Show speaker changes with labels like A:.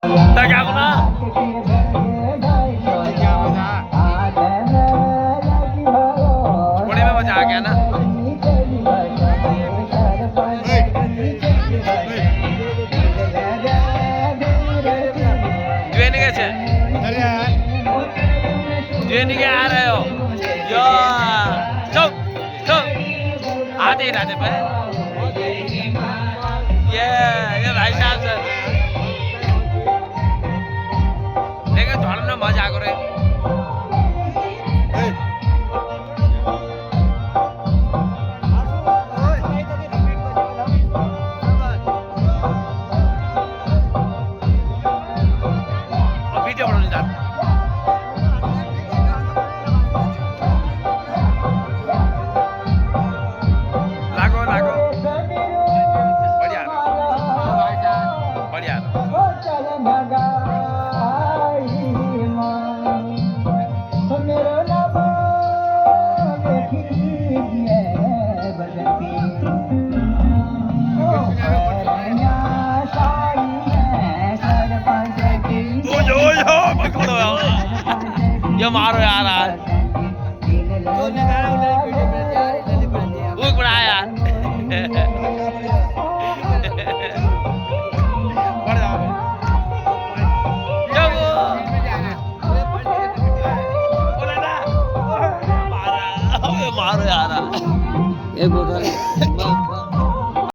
A: क्या गुना थोड़ी में मजा आ गया ना ट्रेनिंग कैसे ट्रेनिंग आ रहे हो यो चुप चुप आते ही रहते पे ये भाई साहब सर देखो थोड़ा ना मजा करे वीडियो बनाने जाते लागो लागो बढ़िया बढ़िया ये मारो यार आज वो कुड़ा यार मारो यार एक बोतल